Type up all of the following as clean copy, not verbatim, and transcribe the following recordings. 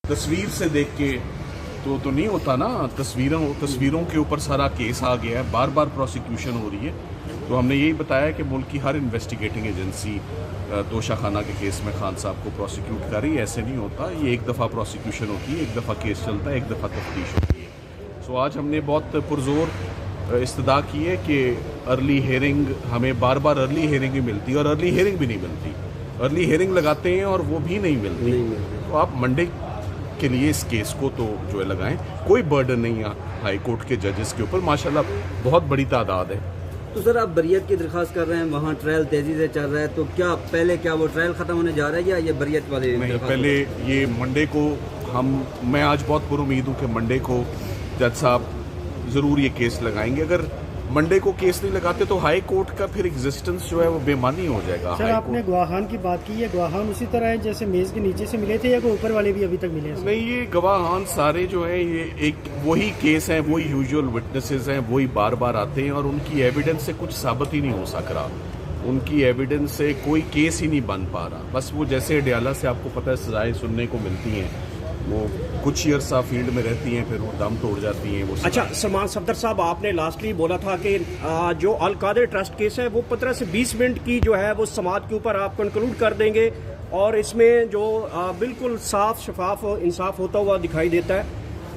तस्वीर से देख के तो नहीं होता ना, तस्वीरों के ऊपर सारा केस आ गया है, बार बार प्रोसिक्यूशन हो रही है। तो हमने यही बताया कि मुल्क की हर इन्वेस्टिगेटिंग एजेंसी तोशा खाना के केस में खान साहब को प्रोसिक्यूट कर रही है। ऐसे नहीं होता, ये एक दफ़ा प्रोसिक्यूशन होती है, एक दफ़ा केस चलता है, एक दफ़ा तफ्तीश होती है। सो आज हमने बहुत पुरजोर इस्तदा की है कि अर्ली हेयरिंग, हमें बार बार अर्ली हेयरिंग भी मिलती है और अर्ली हेयरिंग भी नहीं मिलती। अर्ली हेयरिंग लगाते हैं और वो भी नहीं मिलती। तो आप मंडे के लिए इस केस को तो जो है लगाएं, कोई बर्डन नहीं है हाई कोर्ट के जजेस के ऊपर, माशाल्लाह बहुत बड़ी तादाद है। तो सर आप बरियत की दरख्वास्त कर रहे हैं, वहाँ ट्रायल तेजी से चल रहा है, तो क्या पहले वो ट्रायल खत्म होने जा रहा है या ये बरियत वाले? नहीं, पहले ये मंडे को मैं आज बहुत पुरुमीद हूँ कि मंडे को जज साहब ज़रूर ये केस लगाएंगे। अगर मंडे को केस नहीं लगाते तो हाई कोर्ट का फिर एग्जिस्टेंस जो है वो बेमानी हो जाएगा। सर आपने गवाहान की बात की है, गवाहान उसी तरह है जैसे मेज के नीचे से मिले थे या कोई ऊपर वाले भी अभी तक मिले हैं? नहीं, ये गवाहान सारे जो है ये एक वही केस हैं, वही यूजुअल विटनेसेस हैं, वही बार बार आते हैं और उनकी एविडेंस से कुछ साबित ही नहीं हो सक रहा। उनकी एविडेंस से कोई केस ही नहीं बन पा रहा। बस वो जैसे अडयाला से आपको पता है सजाएं सुनने को मिलती हैं, वो कुछ ही अरसा फील्ड में रहती हैं, फिर वो दम तोड़ जाती हैं। वो अच्छा सलमान सफदर साहब, आपने लास्टली बोला था कि जो अल कादिर ट्रस्ट केस है वो 15 से 20 मिनट की जो है वो समाअत के ऊपर आप कंक्लूड कर देंगे और इसमें जो बिल्कुल साफ शफाफ इंसाफ होता हुआ दिखाई देता है।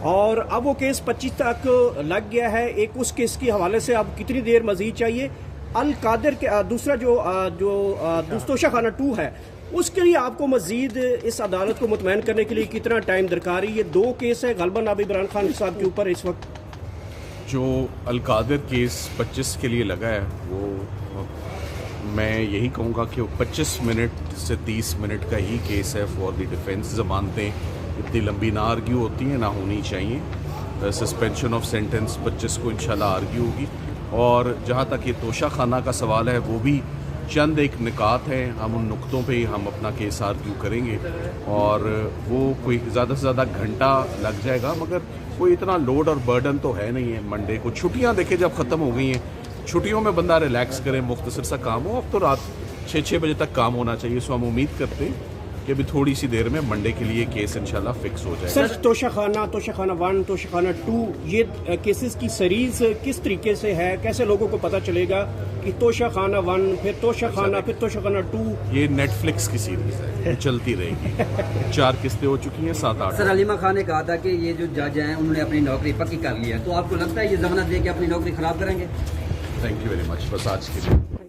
और अब वो केस 25 तक लग गया है। एक उस केस के हवाले से अब कितनी देर मजीद चाहिए? अल कादिर के दूसरा जो तोशा खाना 2 है उसके लिए आपको मजीद इस अदालत को मुतमईन करने के लिए कितना टाइम दरकार है? ये 2 केस है गलबन अब इमरान खान साहब के ऊपर इस वक्त। जो अल कादिर केस 25 के लिए लगा है वो मैं यही कहूँगा कि 25 मिनट से 30 मिनट का ही केस है फॉर द डिफेंस। ज़मानतें इतनी लंबी ना आर्ग्यू होती हैं, ना होनी चाहिए। सस्पेंशन ऑफ सेंटेंस 25 को इंशाल्लाह आर्ग्यू होगी। और जहाँ तक ये तोशा खाना का सवाल है वो भी चंद एक निकात हैं, हम उन नुक्तों पे ही हम अपना केस आर्ग्यू करेंगे और वो कोई ज़्यादा से ज़्यादा घंटा लग जाएगा, मगर कोई इतना लोड और बर्डन तो है नहीं है। मंडे को छुट्टियां देखे जब ख़त्म हो गई हैं, छुट्टियों में बंदा रिलैक्स करे, मुख्तसर सा काम हो। अब तो रात 6 बजे तक काम होना चाहिए। सो हम उम्मीद करते हैं कि अभी थोड़ी सी देर में मंडे के लिए केस इंशाल्लाह फिक्स हो जाएगा। सर तोशा खाना 1, तोशा खाना 2, ये केसेस की सीरीज किस तरीके से है? कैसे लोगों को पता चलेगा कि तोशा खाना 1, फिर तोशा खाना, फिर तोशा खाना 2? ये नेटफ्लिक्स की सीरीज है, चलती रहेगी। 4 किस्तें हो चुकी हैं, 7-8। सर अलीमा खान ने कहा था कि ये जो जज हैं उन्होंने अपनी नौकरी पक्की कर ली है, तो आपको लगता है ये जमानत दे के अपनी नौकरी खराब करेंगे? Thank you very much. बस आज के लिए